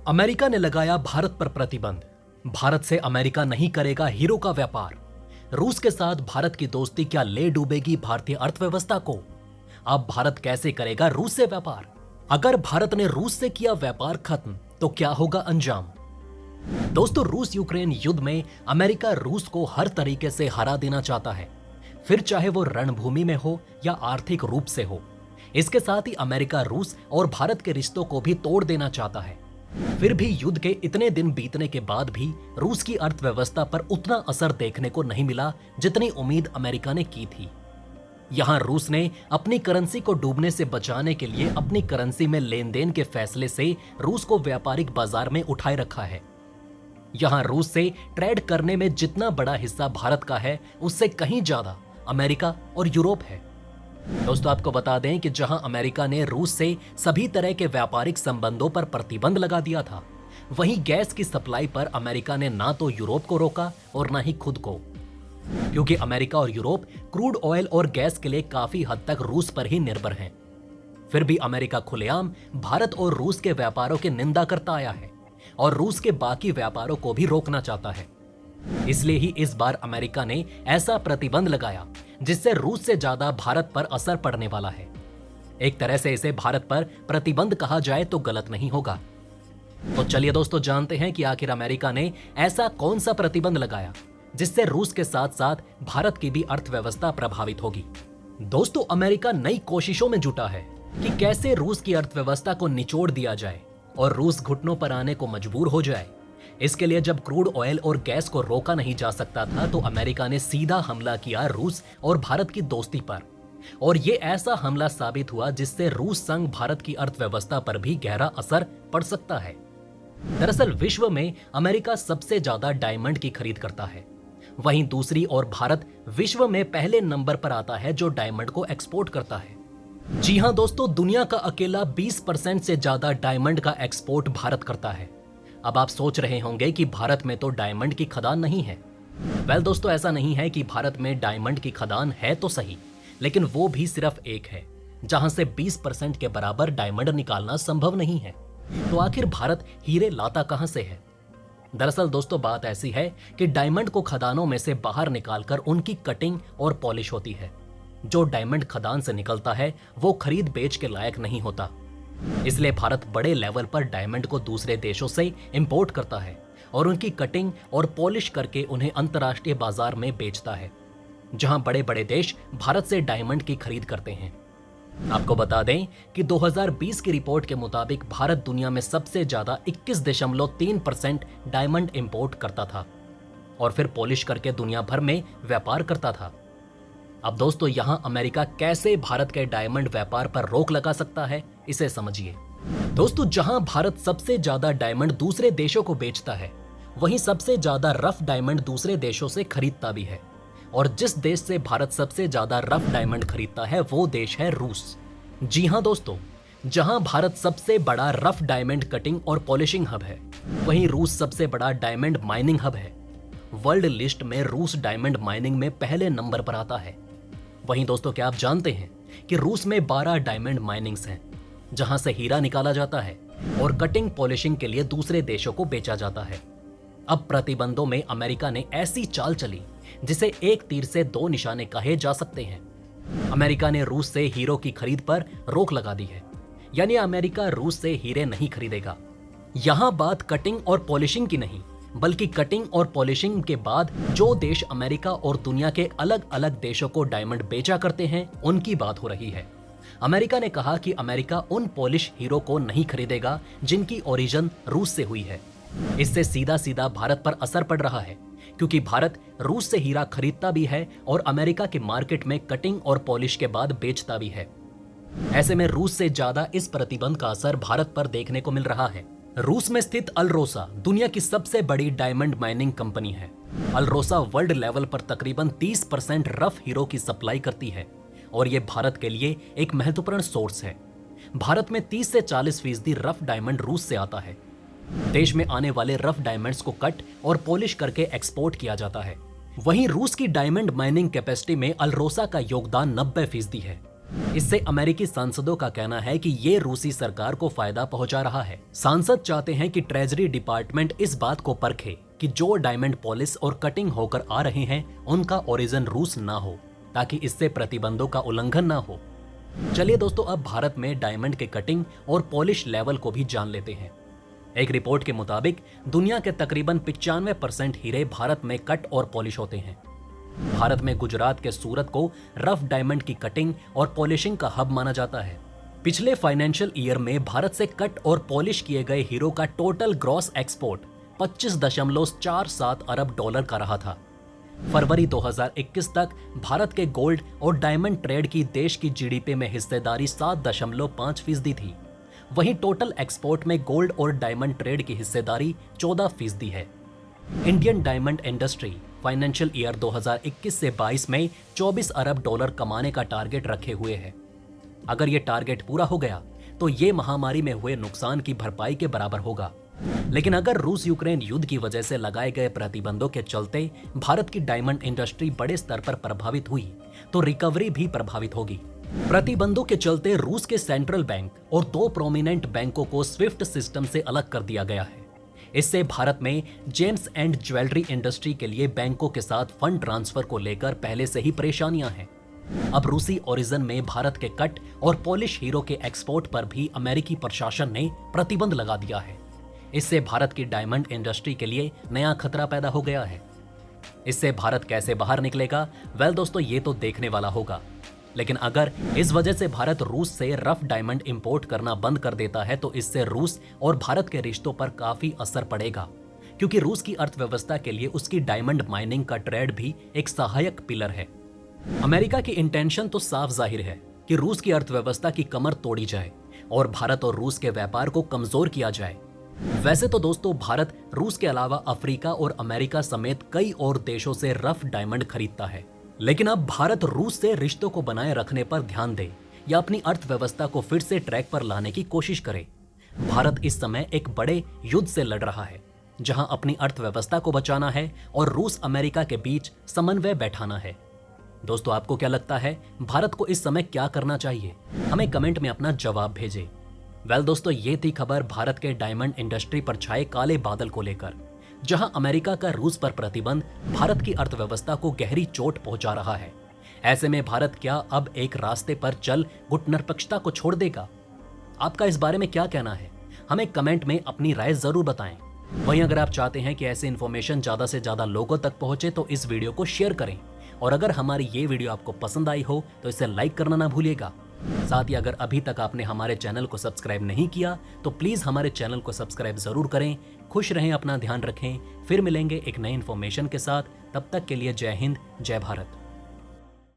America ने लगाया भारत पर प्रतिबंध। भारत से अमेरिका नहीं करेगा हीरो का व्यापार। रूस के साथ भारत की दोस्ती क्या ले डूबेगी भारतीय अर्थव्यवस्था को? अब भारत कैसे करेगा रूस से व्यापार? अगर भारत ने रूस से किया व्यापार खत्म तो क्या होगा अंजाम? दोस्तों, रूस यूक्रेन युद्ध में अमेरिका रूस को हर तरीके से हरा देना चाहता है, फिर चाहे वो रणभूमि में हो या आर्थिक रूप से हो। इसके साथ ही अमेरिका रूस और भारत के रिश्तों को भी तोड़ देना चाहता है। फिर भी युद्ध के इतने दिन बीतने के बाद भी रूस की अर्थव्यवस्था पर उतना असर देखने को नहीं मिला जितनी उम्मीद अमेरिका ने की थी। यहां रूस ने अपनी करेंसी को डूबने से बचाने के लिए अपनी करेंसी में लेन देन के फैसले से रूस को व्यापारिक बाजार में उठाए रखा है। यहां रूस से ट्रेड करने में जितना बड़ा हिस्सा भारत का है, उससे कहीं ज्यादा अमेरिका और यूरोप है। दोस्तों, आपको बता दें कि जहां अमेरिका ने रूस से सभी तरह के व्यापारिक संबंधों पर प्रतिबंध लगा दिया था, वहीं गैस की सप्लाई पर अमेरिका ने ना तो यूरोप को रोका और ना ही खुद को, क्योंकि अमेरिका और यूरोप क्रूड ऑयल और गैस के लिए काफी हद तक रूस पर ही निर्भर हैं। फिर भी अमेरिका खुलेआम भारत और रूस के व्यापारों की निंदा करता आया है और रूस के बाकी व्यापारों को भी रोकना चाहता है। इसलिए ही इस बार अमेरिका ने ऐसा प्रतिबंध लगाया जिससे रूस से ज्यादा भारत पर असर पड़ने वाला है। एक तरह से इसे भारत पर प्रतिबंध कहा जाए तो गलत नहीं होगा। तो चलिए दोस्तों, जानते हैं कि आखिर अमेरिका ने ऐसा कौन सा प्रतिबंध लगाया जिससे रूस के साथ साथ भारत की भी अर्थव्यवस्था प्रभावित होगी। दोस्तों, अमेरिका नई कोशिशों में जुटा है कि कैसे रूस की अर्थव्यवस्था को निचोड़ दिया जाए और रूस घुटनों पर आने को मजबूर हो जाए। इसके लिए जब क्रूड ऑयल और गैस को रोका नहीं जा सकता था, तो अमेरिका ने सीधा हमला किया रूस और भारत की दोस्ती पर, और ये ऐसा हमला साबित हुआ जिससे रूस संग भारत की अर्थव्यवस्था पर भी गहरा असर पड़ सकता है। दरअसल विश्व में अमेरिका सबसे ज्यादा डायमंड की खरीद करता है, वहीं दूसरी ओर भारत विश्व में पहले नंबर पर आता है जो डायमंड को एक्सपोर्ट करता है। जी हां दोस्तों, दुनिया का अकेला 20% से ज्यादा डायमंड का एक्सपोर्ट भारत करता है। अब आप सोच रहे होंगे कि भारत में तो डायमंड की खदान नहीं है। वेल दोस्तों, ऐसा नहीं है कि भारत में डायमंड की खदान है तो सही, लेकिन वो भी सिर्फ एक है जहां से 20% के बराबर डायमंड निकालना संभव नहीं है। तो आखिर भारत हीरे लाता कहां से है? दरअसल दोस्तों, बात ऐसी है कि डायमंड को खदानों में से बाहर निकालकर उनकी कटिंग और पॉलिश होती है। जो डायमंड खदान से निकलता है वो खरीद बेच के लायक नहीं होता। इसलिए भारत बड़े लेवल पर डायमंड को दूसरे देशों से इंपोर्ट करता है और उनकी कटिंग और पॉलिश करके उन्हें अंतर्राष्ट्रीय बाजार में बेचता है, जहां बड़े बड़े देश भारत से डायमंड की खरीद करते हैं। आपको बता दें कि 2020 की रिपोर्ट के मुताबिक भारत दुनिया में सबसे ज्यादा 21.3% डायमंड इंपोर्ट करता था और फिर पॉलिश करके दुनिया भर में व्यापार करता था। अब दोस्तों, यहां अमेरिका कैसे भारत के डायमंड व्यापार पर रोक लगा सकता है, इसे समझिए। दोस्तों, जहां भारत सबसे ज्यादा डायमंड दूसरे देशों को बेचता है, वहीं सबसे ज्यादा रफ डायमंड दूसरे देशों से खरीदता भी है, और जिस देश से भारत सबसे ज्यादा रफ डायमंड खरीदता है वो देश है रूस। जी हां दोस्तों, जहां भारत सबसे बड़ा रफ डायमंड कटिंग और पॉलिशिंग हब है, वहीं रूस सबसे बड़ा डायमंड माइनिंग हब है। वर्ल्ड लिस्ट में रूस डायमंड माइनिंग में पहले नंबर पर आता है। वहीं दोस्तों, क्या आप जानते हैं कि रूस में 12 डायमंड माइनिंग्स हैं, जहां से हीरा निकाला जाता है और कटिंग पॉलिशिंग के लिए दूसरे देशों को बेचा जाता है। अब प्रतिबंधों में अमेरिका ने ऐसी चाल चली जिसे एक तीर से दो निशाने कहे जा सकते हैं। अमेरिका ने रूस से हीरो की खरीद पर रोक लगा दी है, यानी अमेरिका रूस से हीरे नहीं खरीदेगा। यहां बात कटिंग और पॉलिशिंग की नहीं, बल्कि कटिंग और पॉलिशिंग के बाद जो देश अमेरिका और दुनिया के अलग अलग देशों को डायमंड बेचा करते हैं, उनकी बात हो रही है। अमेरिका ने कहा कि अमेरिका उन पॉलिश हीरो को नहीं खरीदेगा जिनकी ओरिजिन रूस से हुई है। इससे सीधा सीधा भारत पर असर पड़ रहा है, क्योंकि भारत रूस से हीरा खरीदता भी है और अमेरिका के मार्केट में कटिंग और पॉलिश के बाद बेचता भी है। ऐसे में रूस से ज्यादा इस प्रतिबंध का असर भारत पर देखने को मिल रहा है। रूस में स्थित अल्रोसा दुनिया की सबसे बड़ी डायमंड माइनिंग कंपनी है। अल्रोसा वर्ल्ड लेवल पर तकरीबन 30% रफ हीरो की सप्लाई करती है और ये भारत के लिए एक महत्वपूर्ण सोर्स है। भारत में 30 से 40% रफ डायमंड रूस से आता है। देश में आने वाले रफ डायमंड्स को कट और पॉलिश करके एक्सपोर्ट किया जाता है। वहीं रूस की डायमंड माइनिंग कैपेसिटी में अल्रोसा का योगदान 90% है। इससे अमेरिकी सांसदों का कहना है कि ये रूसी सरकार को फायदा पहुंचा रहा है। सांसद चाहते हैं कि ट्रेजरी डिपार्टमेंट इस बात को परखे कि जो डायमंड पॉलिश और कटिंग होकर आ रहे हैं उनका ओरिजिन रूस ना हो, ताकि इससे प्रतिबंधों का उल्लंघन ना हो। चलिए दोस्तों, अब भारत में डायमंड के कटिंग और पॉलिश लेवल को भी जान लेते हैं। एक रिपोर्ट के मुताबिक दुनिया के तकरीबन 95% हीरे भारत में कट और पॉलिश होते हैं। भारत में गुजरात के सूरत को रफ डायमंड की कटिंग और पॉलिशिंग का हब माना जाता है। पिछले फाइनेंशियल ईयर में भारत से कट और पॉलिश किए गए हीरो का टोटल ग्रॉस एक्सपोर्ट 25.47 अरब डॉलर का रहा था। फरवरी 2021 तक भारत के गोल्ड और डायमंड ट्रेड की देश की जीडीपी में हिस्सेदारी 7.5% थी। वहीं टोटल एक्सपोर्ट में गोल्ड और डायमंड ट्रेड की हिस्सेदारी 14% है। Indian diamond industry financial year 2021 से 22 में 24 अरब डॉलर कमाने का टारगेट रखे हुए है। अगर ये टारगेट पूरा हो गया तो ये महामारी में हुए नुकसान की भरपाई के बराबर होगा। लेकिन अगर रूस यूक्रेन युद्ध की वजह से लगाए गए प्रतिबंधों के चलते भारत की डायमंड इंडस्ट्री बड़े स्तर पर प्रभावित हुई तो रिकवरी भी प्रभावित होगी। प्रतिबंधों के चलते रूस के सेंट्रल बैंक और 2 प्रोमिनेंट बैंकों को स्विफ्ट सिस्टम से अलग कर दिया गया है। इससे भारत में जेम्स एंड ज्वेलरी इंडस्ट्री के लिए बैंकों के साथ फंड ट्रांसफर को लेकर पहले से ही परेशानियां हैं। अब रूसी ओरिजिन में भारत के कट और पॉलिश हीरो के एक्सपोर्ट पर भी अमेरिकी प्रशासन ने प्रतिबंध लगा दिया है। इससे भारत की डायमंड इंडस्ट्री के लिए नया खतरा पैदा हो गया है। इससे भारत कैसे बाहर निकलेगा, वेल दोस्तों, ये तो देखने वाला होगा। लेकिन अगर इस वजह से भारत रूस से रफ डायमंड इंपोर्ट करना बंद कर देता है तो इससे रूस और भारत के रिश्तों पर काफी असर पड़ेगा, क्योंकि रूस की अर्थव्यवस्था के लिए उसकी डायमंड माइनिंग का ट्रेड भी एक सहायक पिलर है। अमेरिका की इंटेंशन तो साफ जाहिर है कि रूस की अर्थव्यवस्था की कमर तोड़ी जाए और भारत और रूस के व्यापार को कमजोर किया जाए। वैसे तो दोस्तों, भारत रूस के अलावा अफ्रीका और अमेरिका समेत कई और देशों से रफ डायमंड खरीदता है। लेकिन अब भारत रूस से रिश्तों को बनाए रखने पर ध्यान दे या अपनी अर्थव्यवस्था को फिर से ट्रैक पर लाने की कोशिश करे। भारत इस समय एक बड़े युद्ध से लड़ रहा है, जहां अपनी अर्थव्यवस्था को बचाना है और रूस अमेरिका के बीच समन्वय बैठाना है। दोस्तों, आपको क्या लगता है, भारत को इस समय क्या करना चाहिए? हमें कमेंट में अपना जवाब भेजें। वेल दोस्तों, ये थी खबर भारत के डायमंड इंडस्ट्री पर छाए काले बादल को लेकर, जहां अमेरिका का रूस पर प्रतिबंध भारत की अर्थव्यवस्था को गहरी चोट पहुंचा रहा है। ऐसे में भारत क्या अब एक रास्ते पर चल गुटनिरपेक्षता को छोड़ देगा? आपका इस बारे में क्या कहना है? हमें कमेंट में अपनी राय जरूर बताएं। वहीं अगर आप चाहते हैं कि ऐसी इन्फॉर्मेशन ज्यादा से ज्यादा लोगों तक पहुंचे तो इस वीडियो को शेयर करें, और अगर हमारी ये वीडियो आपको पसंद आई हो तो इसे लाइक करना ना भूलिएगा। साथ ही अगर अभी तक आपने हमारे चैनल को सब्सक्राइब नहीं किया तो प्लीज हमारे चैनल को सब्सक्राइब जरूर करें। खुश रहें, अपना ध्यान रखें। फिर मिलेंगे एक नई इन्फॉर्मेशन के साथ। तब तक के लिए जय हिंद, जय भारत।